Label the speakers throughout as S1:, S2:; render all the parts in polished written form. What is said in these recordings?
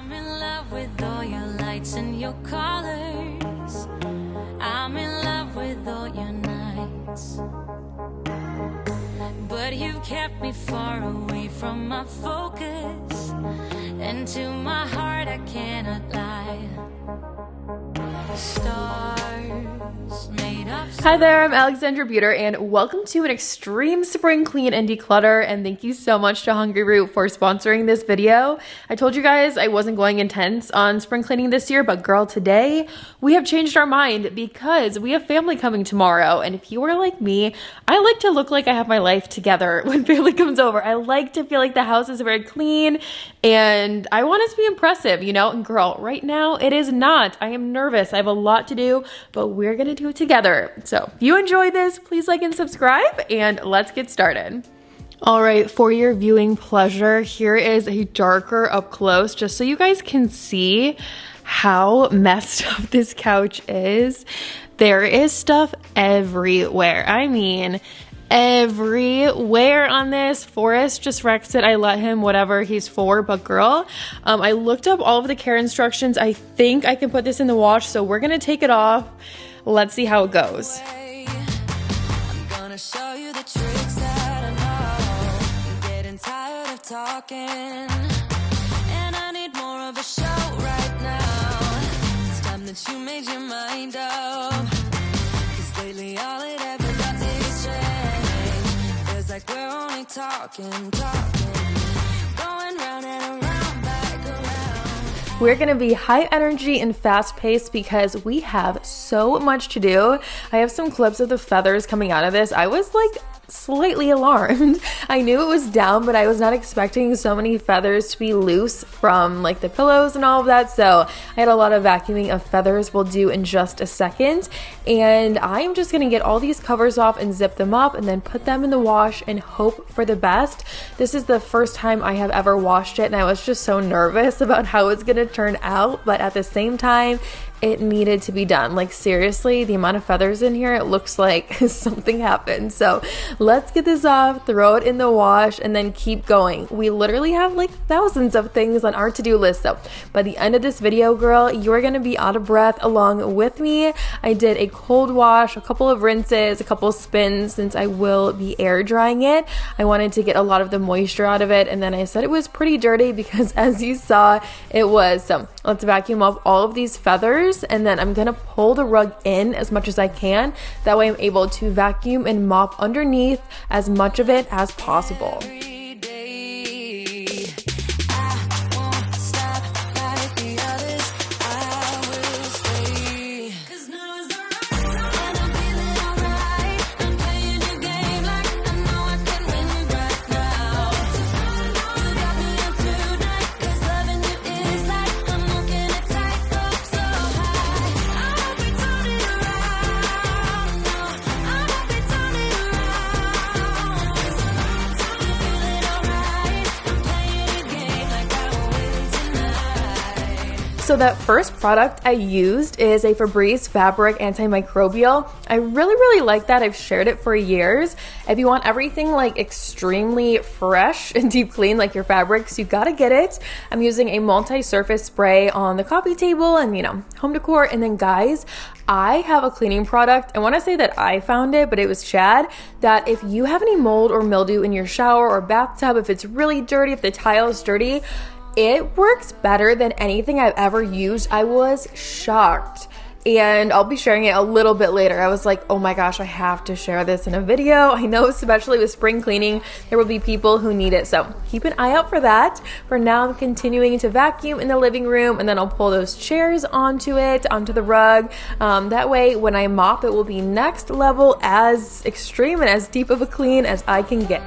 S1: I'm in love with all your lights and your colors. I'm in love with all your nights. But you've kept me far away from my focus, and to my heart I cannot lie. Stars made of... Hi there, I'm alexandrabeuter, and welcome to an extreme spring clean and declutter, and thank you so much to Hungry Root for sponsoring this video. I told you guys I wasn't going intense on spring cleaning this year, but girl, today we have changed our mind because we have family coming tomorrow, and if you are like me, I like to look like I have my life together when family comes over. I like to feel like the house is very clean, and I want it to be impressive, you know? And girl, right now it is not. I am nervous. I have a lot to do, but we're gonna do it together. So if you enjoy this, please like and subscribe, and let's get started. All right, for your viewing pleasure, here is a darker up close, just so you guys can see how messed up this couch is. There is stuff everywhere. I mean, everywhere on this. Forrest just wrecks it. I let him whatever he's for, but girl, I looked up all of the care instructions. I think I can put this in the wash, so we're gonna take it off. Let's see how it goes. I'm gonna show you the tricks that I know. I'm getting tired of talking, and I need more of a show right now. It's time that you made your mind up, 'cause lately all it ever does is change. Feels like we're only talking, going round and around, back around. We're gonna be high energy and fast paced because we have so much to do. I have some clips of the feathers coming out of this. I was like slightly alarmed. I knew it was down, but I was not expecting so many feathers to be loose from like the pillows and all of that. So I had a lot of vacuuming of feathers we'll do in just a second. And I'm just gonna get all these covers off and zip them up and then put them in the wash and hope for the best. This is the first time I have ever washed it, and I was just so nervous about how it's gonna turn out, but at the same time, it needed to be done. Like seriously, the amount of feathers in here, it looks like something happened. So let's get this off, throw it in the wash, and then keep going. We literally have like thousands of things on our to-do list. So by the end of this video, girl, you're gonna be out of breath along with me. I did a cold wash, a couple of rinses, a couple of spins, since I will be air drying it. I wanted to get a lot of the moisture out of it, and then I said it was pretty dirty because as you saw, it was. So let's vacuum up all of these feathers, and then I'm gonna pull the rug in as much as I can. That way I'm able to vacuum and mop underneath as much of it as possible. So that first product I used is a Febreze Fabric Antimicrobial. I really like that. I've shared it for years. If you want everything like extremely fresh and deep clean like your fabrics, you gotta get it. I'm using a multi-surface spray on the coffee table and, you know, home decor. And then guys, I have a cleaning product. I want to say that I found it, but it was Chad, that if you have any mold or mildew in your shower or bathtub, if it's really dirty, if the tile is dirty, it works better than anything I've ever used. I was shocked, and I'll be sharing it a little bit later. I was like, oh my gosh, I have to share this in a video. I know, especially with spring cleaning, there will be people who need it, so keep an eye out for that. For now, I'm continuing to vacuum in the living room, and then I'll pull those chairs onto the rug. That way, when I mop, it will be next level, as extreme and as deep of a clean as I can get.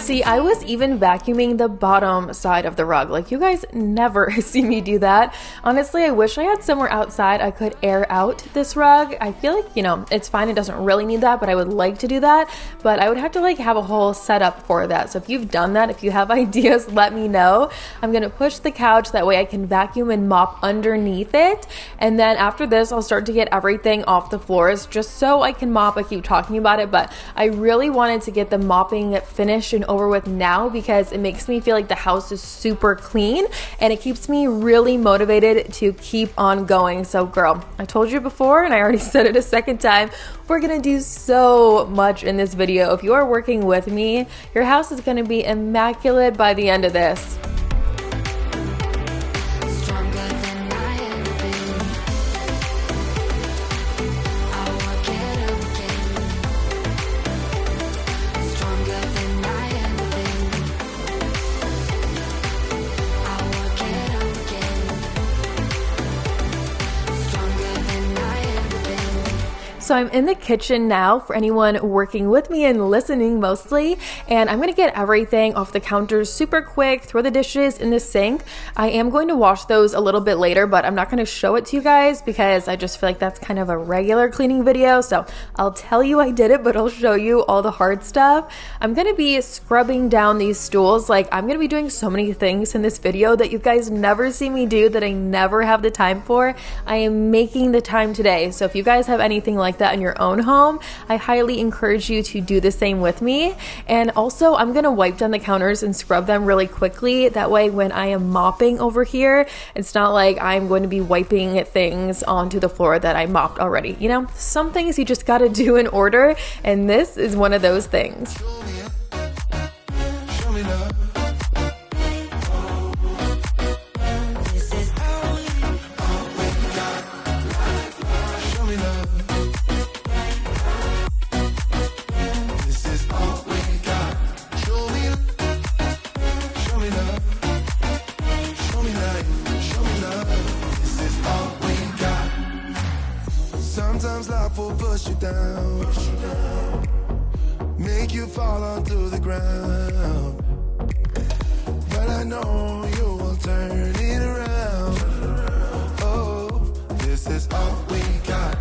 S1: See, I was even vacuuming the bottom side of the rug. Like, you guys never see me do that. Honestly, I wish I had somewhere outside I could air out this rug. I feel like, you know, it's fine. It doesn't really need that, but I would like to do that. But I would have to like have a whole setup for that. So if you've done that, if you have ideas, let me know. I'm going to push the couch. That way I can vacuum and mop underneath it. And then after this, I'll start to get everything off the floors just so I can mop. I keep talking about it, but I really wanted to get the mopping finished and over with now because it makes me feel like the house is super clean and it keeps me really motivated to keep on going. So girl, I told you before and I already said it a second time, we're gonna do so much in this video. If you are working with me, your house is gonna be immaculate by the end of this. So I'm in the kitchen now for anyone working with me and listening mostly, and I'm gonna get everything off the counters super quick, throw the dishes in the sink. I am going to wash those a little bit later, but I'm not gonna show it to you guys because I just feel like that's kind of a regular cleaning video. So I'll tell you I did it, but I'll show you all the hard stuff. I'm gonna be scrubbing down these stools. Like, I'm gonna be doing so many things in this video that you guys never see me do, that I never have the time for. I am making the time today. So if you guys have anything like that in your own home, I highly encourage you to do the same with me. And also, I'm gonna wipe down the counters and scrub them really quickly. That way, when I am mopping over here, it's not like I'm going to be wiping things onto the floor that I mopped already. You know, some things you just gotta do in order, and this is one of those things.
S2: Sometimes life will push you down, make you fall onto the ground. But I know you will turn it around. Oh, this is all we got.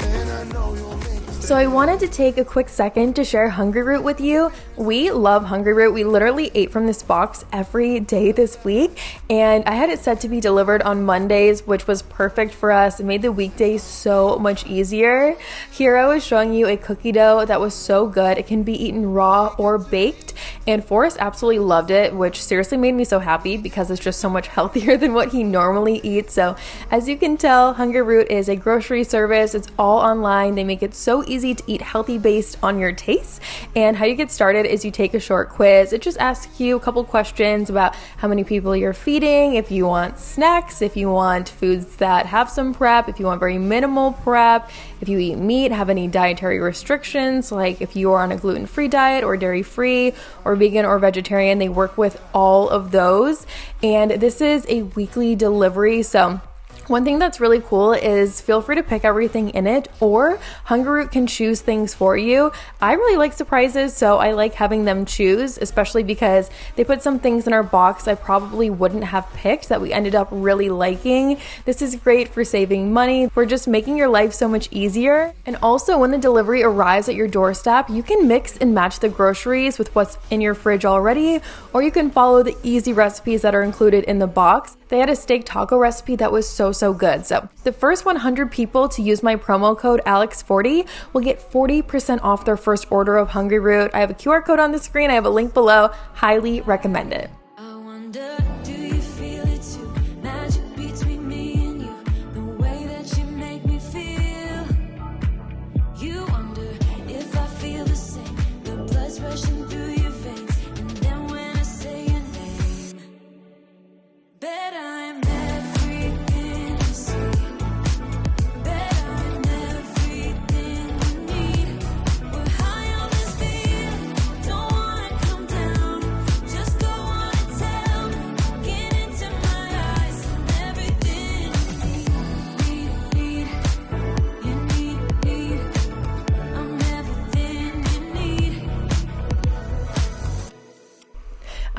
S2: And I know you'll make it.
S1: So I wanted to take a quick second to share Hungry Root with you. We love Hungry Root. We literally ate from this box every day this week, and I had it set to be delivered on Mondays, which was perfect for us. It made the weekdays so much easier. Here I was showing you a cookie dough that was so good. It can be eaten raw or baked, and Forrest absolutely loved it, which seriously made me so happy because it's just so much healthier than what he normally eats. So as you can tell, Hungry Root is a grocery service. It's all online. They make it so easy to eat healthy based on your tastes. And how you get started is you take a short quiz. It just asks you a couple questions about how many people you're feeding, if you want snacks, if you want foods that have some prep, if you want very minimal prep, if you eat meat, have any dietary restrictions, like if you are on a gluten-free diet or dairy-free or vegan or vegetarian. They work with all of those. And this is a weekly delivery. So one thing that's really cool is feel free to pick everything in it, or Hungry Root can choose things for you. I really like surprises, so I like having them choose, especially because they put some things in our box I probably wouldn't have picked that we ended up really liking. This is great for saving money, for just making your life so much easier. And also, when the delivery arrives at your doorstep, you can mix and match the groceries with what's in your fridge already, or you can follow the easy recipes that are included in the box. They had a steak taco recipe that was so good. So the first 100 people to use my promo code ALEX40 will get 40% off their first order of Hungry Root. I have a QR code on the screen. I have a link below. Highly recommend it.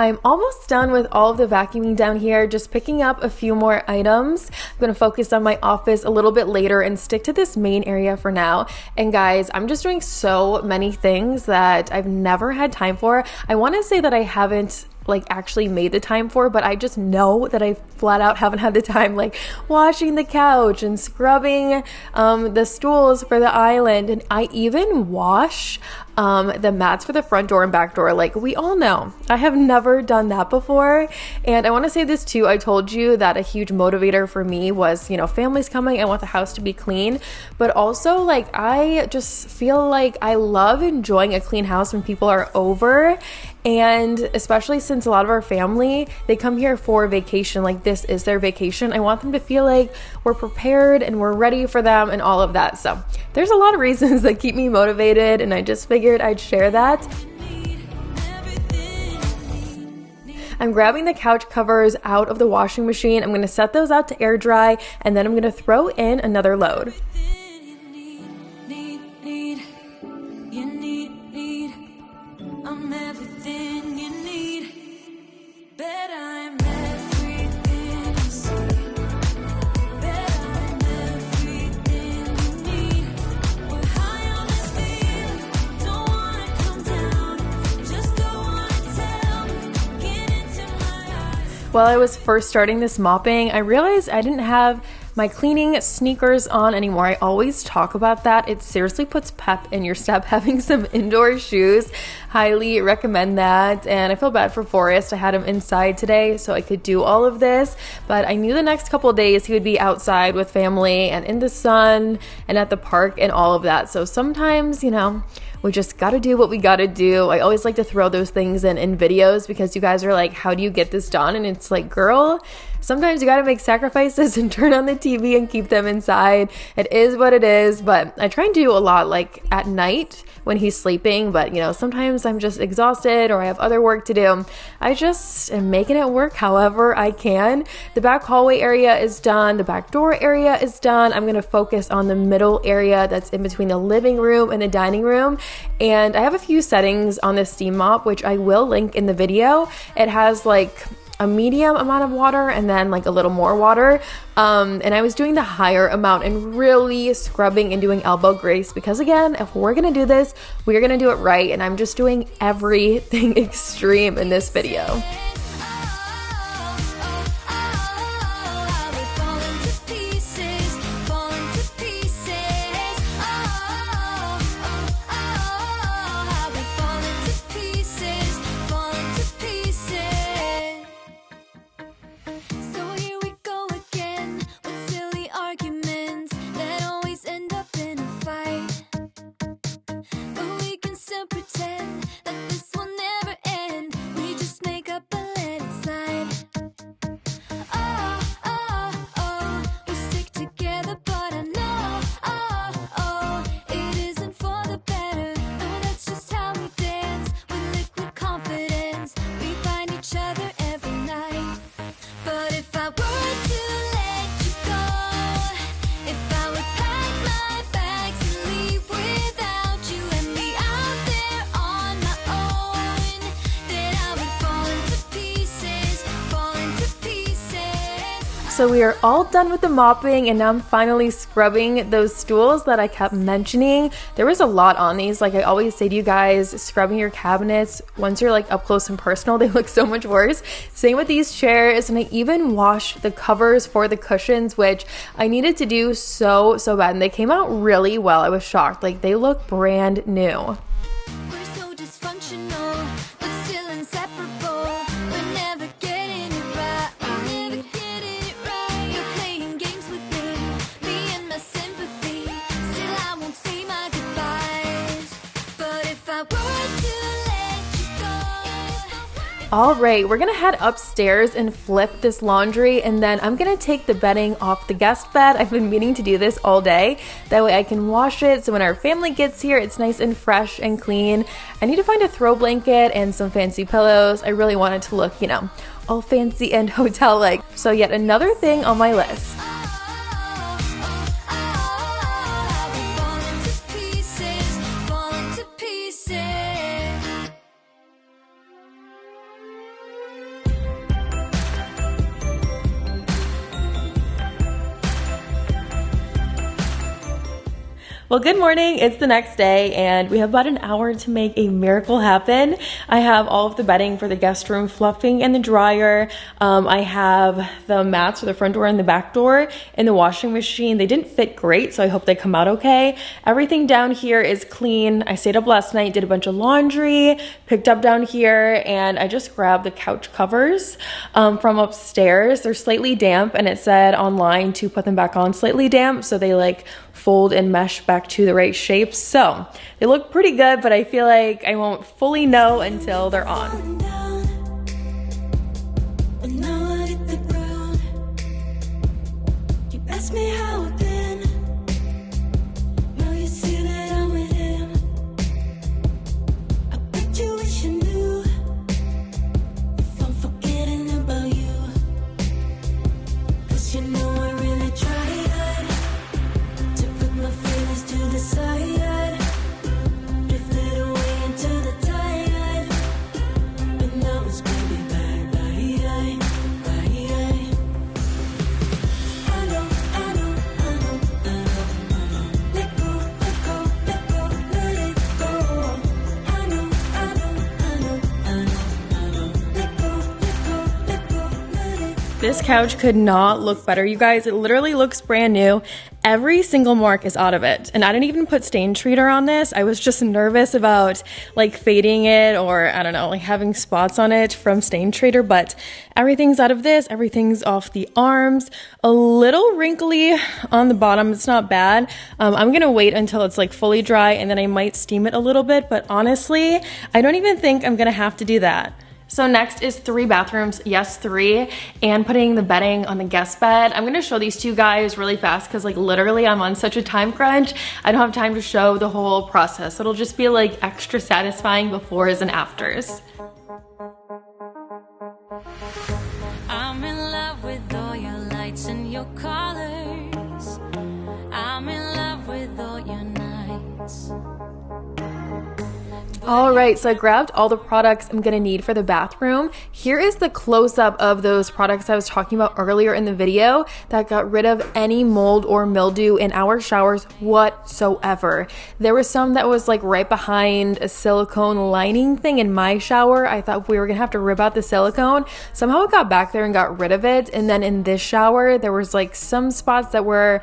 S1: I'm almost done with all of the vacuuming down here, just picking up a few more items. I'm going to focus on my office a little bit later and stick to this main area for now. And guys, I'm just doing so many things that I've never had time for. I want to say that I haven't like actually made the time for, but I just know that I flat out haven't had the time, like washing the couch and scrubbing the stools for the island. And I even wash the mats for the front door and back door. Like we all know, I have never done that before. And I want to say this too. I told you that a huge motivator for me was, you know, family's coming. I want the house to be clean, but also like I just feel like I love enjoying a clean house when people are over. And especially since a lot of our family, they come here for vacation, like this is their vacation. I want them to feel like we're prepared and we're ready for them and all of that. So there's a lot of reasons that keep me motivated, and I just figured I'd share that. I'm grabbing the couch covers out of the washing machine. I'm going to set those out to air dry, and then I'm going to throw in another load. While I was first starting this mopping, I realized I didn't have my cleaning sneakers on anymore. I always talk about that. It seriously puts pep in your step having some indoor shoes. Highly recommend that. And I feel bad for Forrest. I had him inside today so I could do all of this, but I knew the next couple of days he would be outside with family and in the sun and at the park and all of that. So sometimes, you know, we just gotta do what we gotta do. I always like to throw those things in videos because you guys are like, how do you get this done? And it's like, girl, sometimes you gotta make sacrifices and turn on the TV and keep them inside. It is what it is, but I try and do a lot like at night when he's sleeping, but you know, sometimes I'm just exhausted or I have other work to do. I just am making it work however I can. The back hallway area is done. The back door area is done. I'm gonna focus on the middle area that's in between the living room and the dining room. And I have a few settings on this steam mop, which I will link in the video. It has like a medium amount of water and then like a little more water. And I was doing the higher amount and really scrubbing and doing elbow grease because again, if we're gonna do this, we're gonna do it right. And I'm just doing everything extreme in this video. So we are all done with the mopping and now I'm finally scrubbing those stools that I kept mentioning. There was a lot on these. Like I always say to you guys, scrubbing your cabinets, once you're like up close and personal, they look so much worse. Same with these chairs, and I even washed the covers for the cushions, which I needed to do so bad. And they came out really well. I was shocked. Like they look brand new. All right, we're gonna head upstairs and flip this laundry, and then I'm gonna take the bedding off the guest bed. I've been meaning to do this all day. That way I can wash it, so when our family gets here, it's nice and fresh and clean. I need to find a throw blanket and some fancy pillows. I really want it to look, you know, all fancy and hotel-like. So yet another thing on my list. Well, good morning. It's the next day and we have about an hour to make a miracle happen. I have all of the bedding for the guest room fluffing in the dryer. I have the mats for the front door and the back door in the washing machine. They didn't fit great, so I hope they come out okay. Everything down here is clean. I stayed up last night, did a bunch of laundry, picked up down here, and I just grabbed the couch covers from upstairs. They're slightly damp and it said online to put them back on slightly damp so they like fold and mesh back to the right shape. So they look pretty good, but I feel like I won't fully know until they're on. This couch could not look better, you guys. It literally looks brand new. Every single mark is out of it. And I didn't even put stain treater on this. I was just nervous about like fading it or I don't know, like having spots on it from stain treater, but everything's out of this. Everything's off the arms. A little wrinkly on the bottom. It's not bad. I'm gonna wait until it's like fully dry and then I might steam it a little bit, but honestly, I don't even think I'm gonna have to do that. So next is 3 bathrooms, yes 3, and putting the bedding on the guest bed. I'm gonna show these two guys really fast because like literally I'm on such a time crunch. I don't have time to show the whole process. It'll just be like extra satisfying befores and afters.
S3: I'm in love with all your lights and your colors. I'm in love with all your nights.
S1: All right, so I grabbed all the products I'm gonna need for the bathroom. Here is the close-up of those products I was talking about earlier in the video that got rid of any mold or mildew in our showers whatsoever. There was some that was like right behind a silicone lining thing in my shower. I thought we were gonna have to rip out the silicone. Somehow it got back there and got rid of it. And then in this shower, there was like some spots that were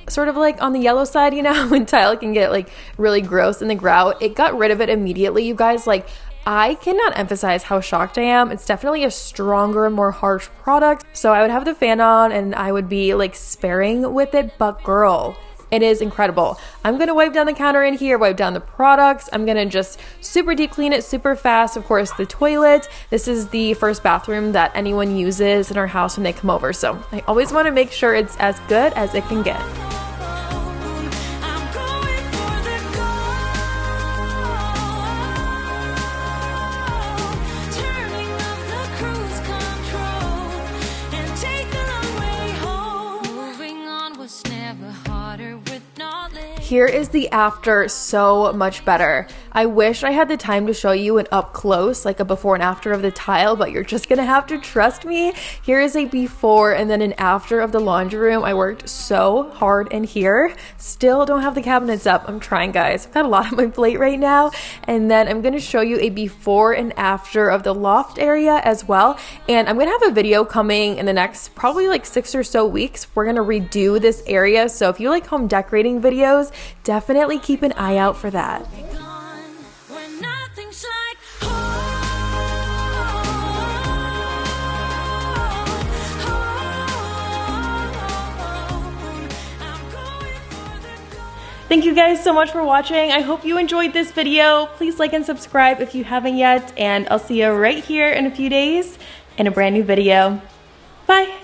S1: sort of like on the yellow side, you know, when tile can get like really gross in the grout. It got rid of it immediately, you guys. Like, I cannot emphasize how shocked I am. It's definitely a stronger, more harsh product. So I would have the fan on and I would be like sparing with it, but girl, it is incredible. I'm gonna wipe down the counter in here, wipe down the products. I'm gonna just super deep clean it super fast. Of course, the toilet. This is the first bathroom that anyone uses in our house when they come over. So I always wanna make sure it's as good as it can get. Here is the after, so much better. I wish I had the time to show you an up close, like a before and after of the tile, but you're just gonna have to trust me. Here is a before and then an after of the laundry room. I worked so hard in here. Still don't have the cabinets up. I'm trying, guys. I've got a lot on my plate right now. And then I'm gonna show you a before and after of the loft area as well. And I'm gonna have a video coming in the next probably like 6 or so weeks. We're gonna redo this area. So if you like home decorating videos, definitely keep an eye out for that. Thank you guys so much for watching. I hope you enjoyed this video. Please like and subscribe if you haven't yet, and I'll see you right here in a few days in a brand new video. Bye.